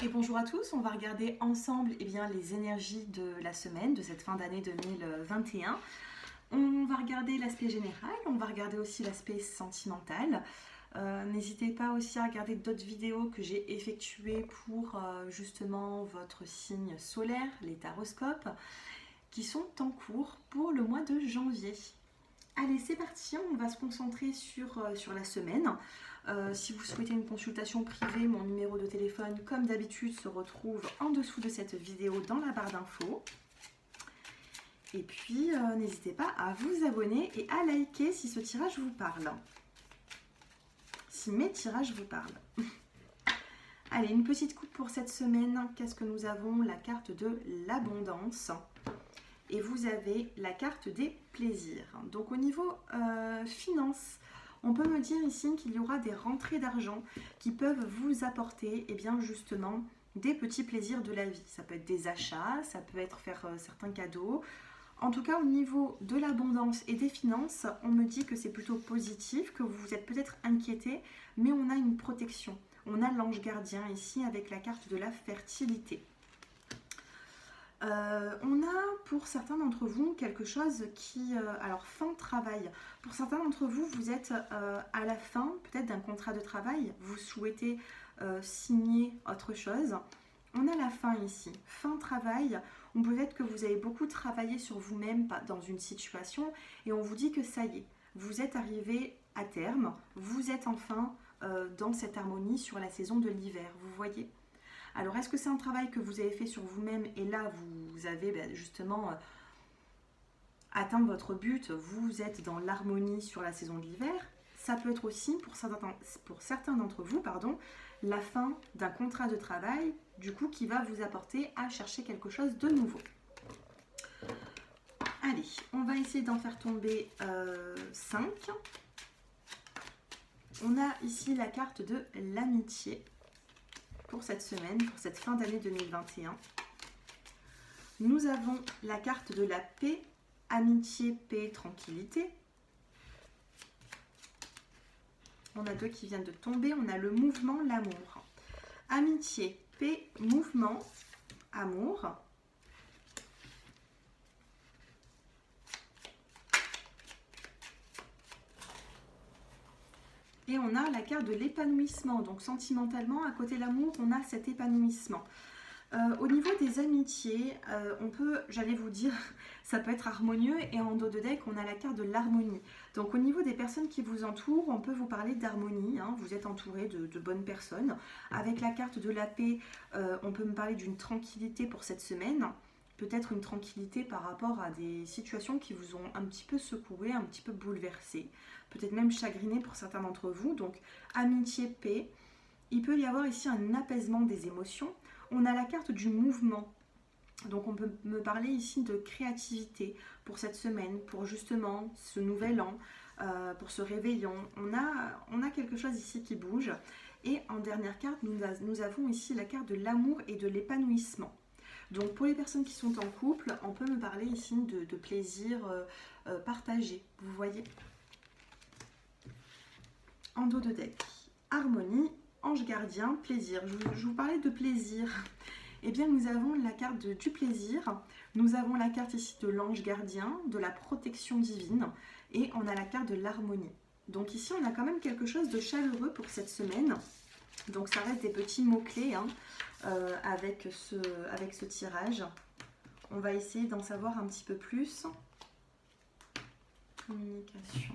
Et bonjour à tous, on va regarder ensemble les énergies de la semaine, de cette fin d'année 2021. On va regarder l'aspect général, on va regarder aussi l'aspect sentimental. N'hésitez pas aussi à regarder d'autres vidéos que j'ai effectuées pour justement votre signe solaire, les taroscopes, qui sont en cours pour le mois de janvier. Allez, c'est parti, on va se concentrer sur la semaine. Si vous souhaitez une consultation privée, mon numéro de téléphone, comme d'habitude, se retrouve en dessous de cette vidéo dans la barre d'infos. Et puis, n'hésitez pas à vous abonner et à liker si ce tirage vous parle. Si mes tirages vous parlent. Allez, une petite coupe pour cette semaine. Qu'est-ce que nous avons? La carte de l'abondance. Et vous avez la carte des plaisirs. Donc au niveau finances, on peut me dire ici qu'il y aura des rentrées d'argent qui peuvent vous apporter justement des petits plaisirs de la vie. Ça peut être des achats, ça peut être faire certains cadeaux. En tout cas, au niveau de l'abondance et des finances, on me dit que c'est plutôt positif, que vous vous êtes peut-être inquiété, mais on a une protection. On a l'ange gardien ici avec la carte de la fertilité. On a pour certains d'entre vous quelque chose qui... alors, fin de travail. Pour certains d'entre vous, vous êtes à la fin peut-être d'un contrat de travail. Vous souhaitez signer autre chose. On a la fin ici. Fin de travail. Ou peut-être que vous avez beaucoup travaillé sur vous-même dans une situation et on vous dit que ça y est, vous êtes arrivé à terme. Vous êtes enfin dans cette harmonie sur la saison de l'hiver. Vous voyez ? Alors, est-ce que c'est un travail que vous avez fait sur vous-même et là, vous avez justement atteint votre but, vous êtes dans l'harmonie sur la saison de l'hiver? Ça peut être aussi, pour certains d'entre vous, la fin d'un contrat de travail, du coup, qui va vous apporter à chercher quelque chose de nouveau. Allez, on va essayer d'en faire tomber 5. On a ici la carte de l'amitié. Pour cette semaine, pour cette fin d'année 2021. Nous avons la carte de la paix, amitié, paix, tranquillité. On a 2 qui viennent de tomber. On a le mouvement, l'amour. Amitié, paix, mouvement, amour. Et on a la carte de l'épanouissement. Donc sentimentalement, à côté de l'amour, on a cet épanouissement. Au niveau des amitiés, on peut, j'allais vous dire, ça peut être harmonieux. Et en dos de deck, on a la carte de l'harmonie. Donc au niveau des personnes qui vous entourent, on peut vous parler d'harmonie. Vous êtes entouré de bonnes personnes. Avec la carte de la paix, on peut me parler d'une tranquillité pour cette semaine. Peut-être une tranquillité par rapport à des situations qui vous ont un petit peu secoué, un petit peu bouleversé, peut-être même chagriné pour certains d'entre vous. Donc, amitié, paix. Il peut y avoir ici un apaisement des émotions. On a la carte du mouvement. Donc, on peut me parler ici de créativité pour cette semaine, pour justement ce nouvel an, pour ce réveillon. On a quelque chose ici qui bouge. Et en dernière carte, nous avons ici la carte de l'amour et de l'épanouissement. Donc pour les personnes qui sont en couple, on peut me parler ici de plaisir partagé, vous voyez. En dos de deck, harmonie, ange gardien, plaisir. Je vous parlais de plaisir. Eh bien nous avons la carte du plaisir, nous avons la carte ici de l'ange gardien, de la protection divine et on a la carte de l'harmonie. Donc ici on a quand même quelque chose de chaleureux pour cette semaine. Donc ça reste des petits mots-clés avec ce tirage. On va essayer d'en savoir un petit peu plus. Communication.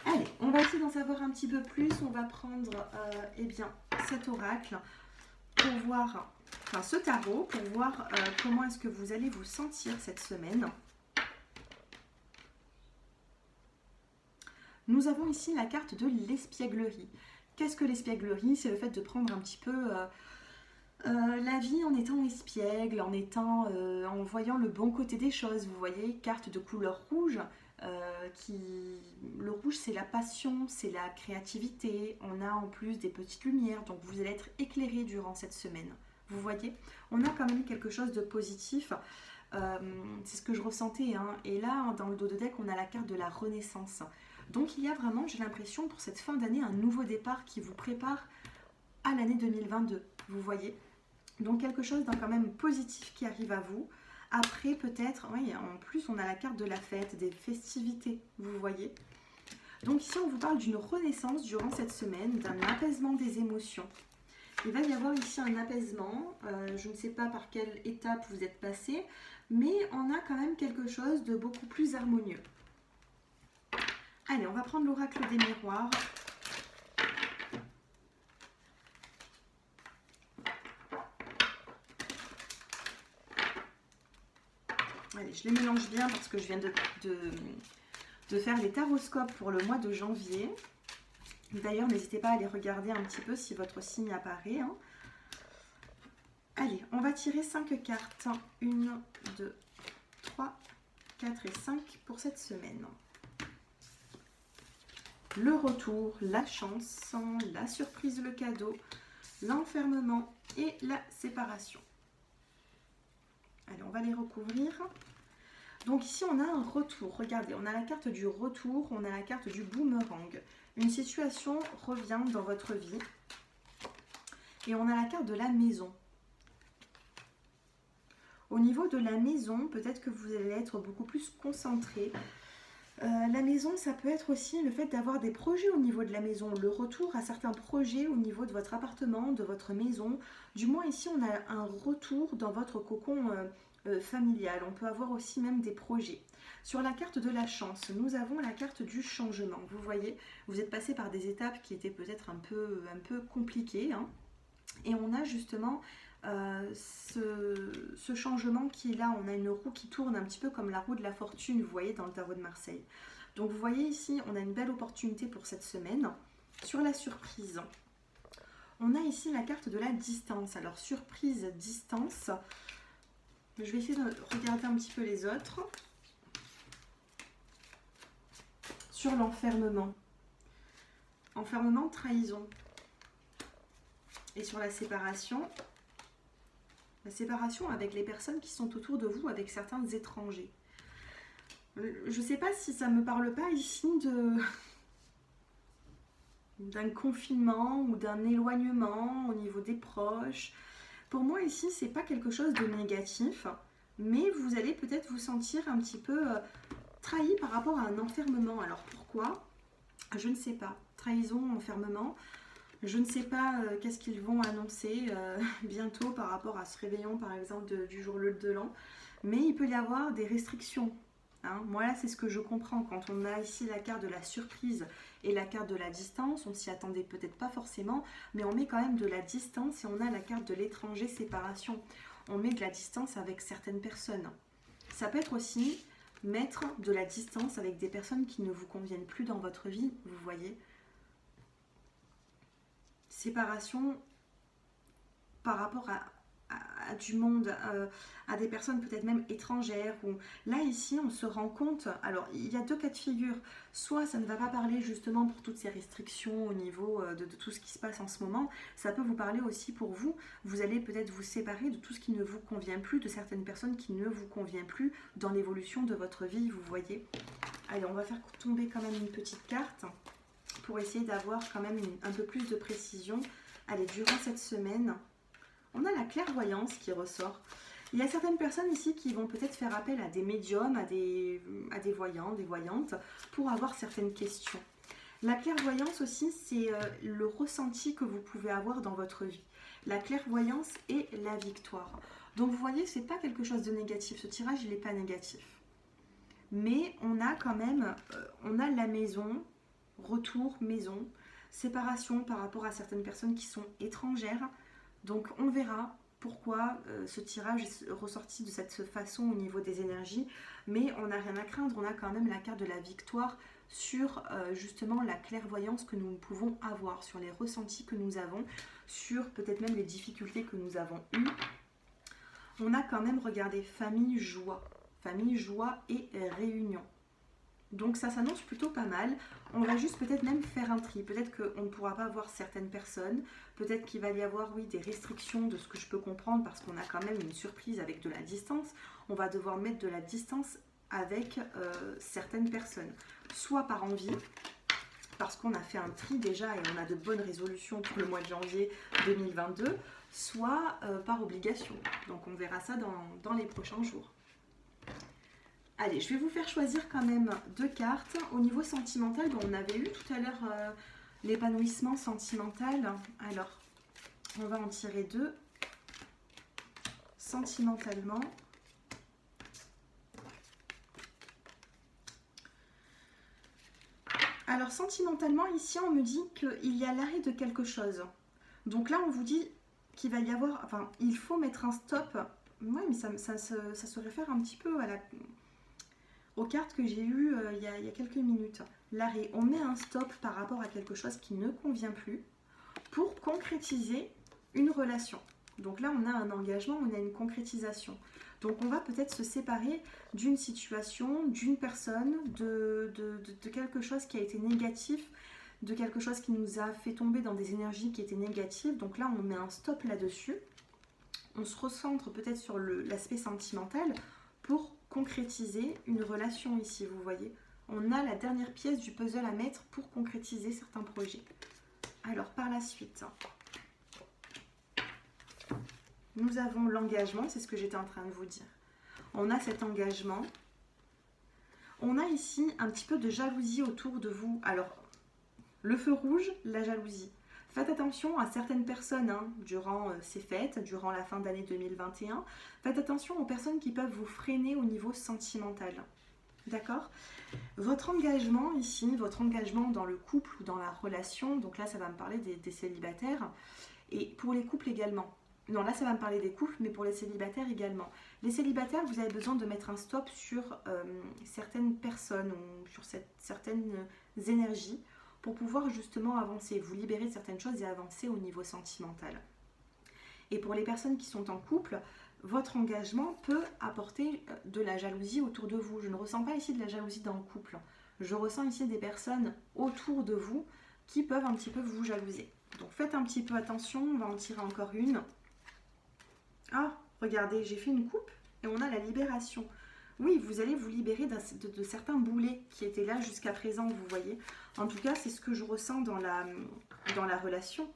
Allez, on va essayer d'en savoir un petit peu plus. On va prendre cet oracle pour voir, ce tarot, pour voir comment est-ce que vous allez vous sentir cette semaine. Nous avons ici la carte de l'espièglerie. Qu'est-ce que l'espièglerie? C'est le fait de prendre un petit peu la vie en étant espiègle, en voyant le bon côté des choses. Vous voyez, carte de couleur rouge. Le rouge, c'est la passion, c'est la créativité. On a en plus des petites lumières, donc vous allez être éclairé durant cette semaine. Vous voyez, on a quand même quelque chose de positif. C'est ce que je ressentais. Et là, dans le dos de deck, on a la carte de la renaissance. Donc il y a vraiment, j'ai l'impression, pour cette fin d'année, un nouveau départ qui vous prépare à l'année 2022. Vous voyez, Donc quelque chose d'un quand même positif qui arrive à vous. Après peut-être, oui, en plus on a la carte de la fête, des festivités, vous voyez. Donc ici on vous parle d'une renaissance durant cette semaine, d'un apaisement des émotions. Il va y avoir ici un apaisement, je ne sais pas par quelle étape vous êtes passé, mais on a quand même quelque chose de beaucoup plus harmonieux. Allez, on va prendre l'oracle des miroirs. Allez, je les mélange bien parce que je viens de faire les taroscopes pour le mois de janvier. D'ailleurs, n'hésitez pas à aller regarder un petit peu si votre signe apparaît. Hein. Allez, on va tirer 5 cartes. 1, 2, 3, 4 et 5 pour cette semaine. Le retour, la chance, la surprise, le cadeau, l'enfermement et la séparation. Allez, on va les recouvrir. Donc ici, on a un retour. Regardez, on a la carte du retour, on a la carte du boomerang. Une situation revient dans votre vie. Et on a la carte de la maison. Au niveau de la maison, peut-être que vous allez être beaucoup plus concentré. La maison, ça peut être aussi le fait d'avoir des projets au niveau de la maison. Le retour à certains projets au niveau de votre appartement, de votre maison. Du moins ici, on a un retour dans votre cocon familial. On peut avoir aussi même des projets. Sur la carte de la chance, nous avons la carte du changement. Vous voyez, vous êtes passé par des étapes qui étaient peut-être un peu compliquées. Hein. Et on a justement ce changement qui est là. On a une roue qui tourne un petit peu comme la roue de la fortune, vous voyez, dans le tarot de Marseille. Donc vous voyez ici, on a une belle opportunité pour cette semaine. Sur la surprise, on a ici la carte de la distance. Alors surprise, distance. Je vais essayer de regarder un petit peu les autres. Sur l'enfermement. Enfermement, trahison. Et sur la séparation avec les personnes qui sont autour de vous, avec certains étrangers. Je ne sais pas si ça ne me parle pas ici d'un confinement ou d'un éloignement au niveau des proches. Pour moi ici, c'est pas quelque chose de négatif, mais vous allez peut-être vous sentir un petit peu trahi par rapport à un enfermement. Alors pourquoi? Je ne sais pas. Trahison, enfermement. Je ne sais pas qu'est-ce qu'ils vont annoncer bientôt par rapport à ce réveillon, par exemple, du jour de l'an. Mais il peut y avoir des restrictions. Hein. Moi, là, c'est ce que je comprends. Quand on a ici la carte de la surprise et la carte de la distance, on s'y attendait peut-être pas forcément, mais on met quand même de la distance et on a la carte de l'étranger, séparation. On met de la distance avec certaines personnes. Ça peut être aussi mettre de la distance avec des personnes qui ne vous conviennent plus dans votre vie, vous voyez. Séparation par rapport à du monde, à des personnes peut-être même étrangères. Ou là ici on se rend compte, alors il y a 2 cas de figure, soit ça ne va pas parler justement pour toutes ces restrictions au niveau de tout ce qui se passe en ce moment, ça peut vous parler aussi pour vous, vous allez peut-être vous séparer de tout ce qui ne vous convient plus, de certaines personnes qui ne vous conviennent plus dans l'évolution de votre vie, vous voyez. Allez, on va faire tomber quand même une petite carte pour essayer d'avoir quand même un peu plus de précision. Allez, durant cette semaine, on a la clairvoyance qui ressort. Il y a certaines personnes ici qui vont peut-être faire appel à des médiums, à des voyants, des voyantes, pour avoir certaines questions. La clairvoyance aussi, c'est le ressenti que vous pouvez avoir dans votre vie. La clairvoyance et la victoire. Donc vous voyez, c'est pas quelque chose de négatif. Ce tirage, il n'est pas négatif. Mais on a quand même, on a la maison, retour, maison, séparation par rapport à certaines personnes qui sont étrangères. Donc on verra pourquoi ce tirage est ressorti de cette façon au niveau des énergies. Mais on n'a rien à craindre, on a quand même la carte de la victoire sur justement la clairvoyance que nous pouvons avoir, sur les ressentis que nous avons, sur peut-être même les difficultés que nous avons eues. On a quand même regardé famille, joie et réunion. Donc ça s'annonce plutôt pas mal. On va juste peut-être même faire un tri. Peut-être qu'on ne pourra pas voir certaines personnes. Peut-être qu'il va y avoir, oui, des restrictions de ce que je peux comprendre parce qu'on a quand même une surprise avec de la distance. On va devoir mettre de la distance avec certaines personnes. Soit par envie, parce qu'on a fait un tri déjà et on a de bonnes résolutions pour le mois de janvier 2022, soit par obligation. Donc on verra ça dans les prochains jours. Allez, je vais vous faire choisir quand même 2 cartes. Au niveau sentimental, dont on avait eu tout à l'heure l'épanouissement sentimental. Alors, on va en tirer 2. Sentimentalement. Alors, sentimentalement, ici, on me dit qu'il y a l'arrêt de quelque chose. Donc là, on vous dit qu'il va y avoir... Enfin, il faut mettre un stop. Oui, mais ça se réfère un petit peu aux cartes que j'ai eues il y a quelques minutes. L'arrêt, on met un stop par rapport à quelque chose qui ne convient plus pour concrétiser une relation. Donc là, on a un engagement, on a une concrétisation. Donc on va peut-être se séparer d'une situation, d'une personne, de quelque chose qui a été négatif, de quelque chose qui nous a fait tomber dans des énergies qui étaient négatives. Donc là, on met un stop là-dessus. On se recentre peut-être sur l'aspect sentimental pour concrétiser une relation ici, vous voyez. On a la dernière pièce du puzzle à mettre pour concrétiser certains projets. Alors, par la suite, nous avons l'engagement, c'est ce que j'étais en train de vous dire. On a cet engagement. On a ici un petit peu de jalousie autour de vous. Alors, le feu rouge, la jalousie. Faites attention à certaines personnes durant ces fêtes, durant la fin d'année 2021. Faites attention aux personnes qui peuvent vous freiner au niveau sentimental. D'accord ? Votre engagement ici, votre engagement dans le couple ou dans la relation, donc là ça va me parler des célibataires, et pour les couples également. Non, là ça va me parler des couples, mais pour les célibataires également. Les célibataires, vous avez besoin de mettre un stop sur certaines personnes ou sur certaines énergies pour pouvoir justement avancer, vous libérer de certaines choses et avancer au niveau sentimental. Et pour les personnes qui sont en couple, votre engagement peut apporter de la jalousie autour de vous. Je ne ressens pas ici de la jalousie dans le couple. Je ressens ici des personnes autour de vous qui peuvent un petit peu vous jalouser. Donc faites un petit peu attention, on va en tirer encore une. Ah, regardez, j'ai fait une coupe et on a la libération. Oui, vous allez vous libérer de certains boulets qui étaient là jusqu'à présent, vous voyez. En tout cas, c'est ce que je ressens dans la relation.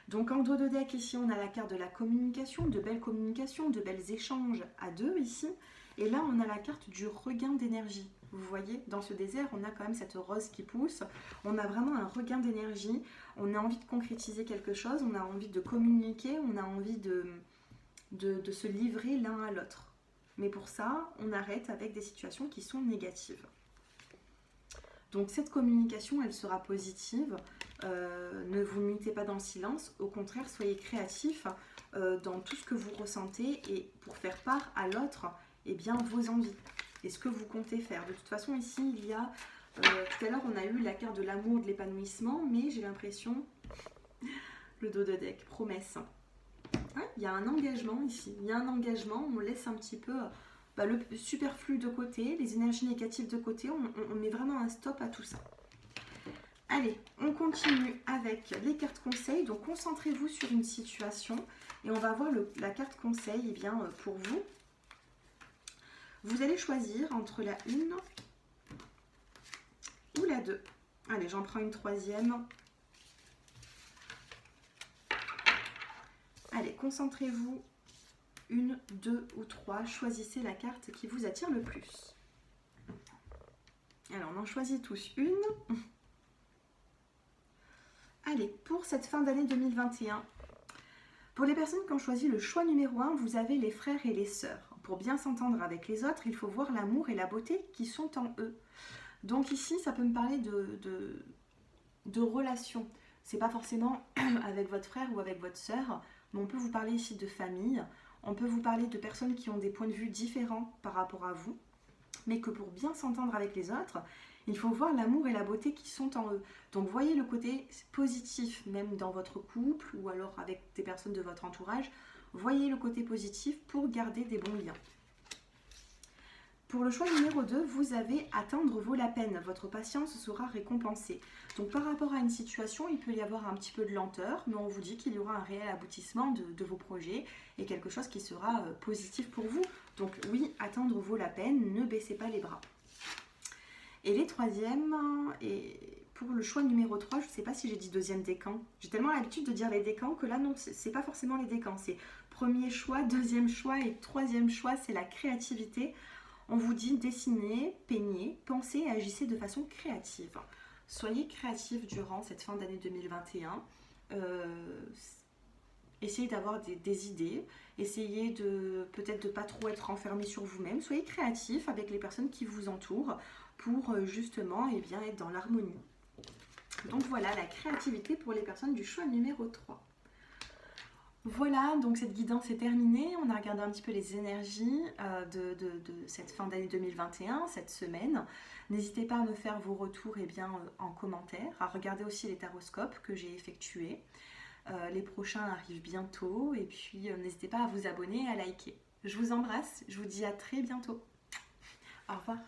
Donc en dos de deck, ici, on a la carte de la communication, de belles communications, de belles échanges à deux ici. Et là, on a la carte du regain d'énergie. Vous voyez, dans ce désert, on a quand même cette rose qui pousse. On a vraiment un regain d'énergie. On a envie de concrétiser quelque chose. On a envie de communiquer. On a envie de se livrer l'un à l'autre. Mais pour ça, on arrête avec des situations qui sont négatives. Donc cette communication, elle sera positive. Ne vous mettez pas dans le silence. Au contraire, soyez créatifs dans tout ce que vous ressentez et pour faire part à l'autre vos envies et ce que vous comptez faire. De toute façon, ici, il y a... tout à l'heure, on a eu la carte de l'amour, de l'épanouissement, mais j'ai l'impression... Le dos de deck, promesse. Ouais, il y a un engagement ici. Il y a un engagement, on laisse un petit peu le superflu de côté, les énergies négatives de côté. On met vraiment un stop à tout ça. Allez, on continue avec les cartes conseils. Donc, concentrez-vous sur une situation et on va voir la carte conseil pour vous. Vous allez choisir entre la 1 ou la 2. Allez, j'en prends une troisième. Allez, concentrez-vous. 1, 2 ou 3. Choisissez la carte qui vous attire le plus. Alors, on en choisit tous une. Allez, pour cette fin d'année 2021, pour les personnes qui ont choisi le choix numéro 1, vous avez les frères et les sœurs. Pour bien s'entendre avec les autres, il faut voir l'amour et la beauté qui sont en eux. Donc ici, ça peut me parler de relations. C'est pas forcément avec votre frère ou avec votre sœur, mais on peut vous parler ici de famille. On peut vous parler de personnes qui ont des points de vue différents par rapport à vous, mais que pour bien s'entendre avec les autres, il faut voir l'amour et la beauté qui sont en eux. Donc voyez le côté positif, même dans votre couple ou alors avec des personnes de votre entourage. Voyez le côté positif pour garder des bons liens. Pour le choix numéro 2, vous avez attendre vaut la peine. Votre patience sera récompensée. Donc par rapport à une situation, il peut y avoir un petit peu de lenteur, mais on vous dit qu'il y aura un réel aboutissement de vos projets et quelque chose qui sera positif pour vous. Donc oui, attendre vaut la peine, ne baissez pas les bras. Et les troisièmes, et pour le choix numéro 3, je ne sais pas si j'ai dit deuxième décan. J'ai tellement l'habitude de dire les décans que là, non, c'est pas forcément les décans. C'est premier choix, deuxième choix et troisième choix, c'est la créativité. On vous dit dessinez, peignez, pensez et agissez de façon créative. Soyez créatifs durant cette fin d'année 2021. Essayez d'avoir des idées. Essayez de peut-être de pas trop être enfermé sur vous-même. Soyez créatifs avec les personnes qui vous entourent pour justement bien, être dans l'harmonie. Donc voilà, la créativité pour les personnes du choix numéro 3. Voilà, donc cette guidance est terminée. On a regardé un petit peu les énergies de cette fin d'année 2021, cette semaine. N'hésitez pas à me faire vos retours en commentaire, à regarder aussi les taroscopes que j'ai effectués. Les prochains arrivent bientôt et puis n'hésitez pas à vous abonner et à liker. Je vous embrasse, je vous dis à très bientôt. Au revoir.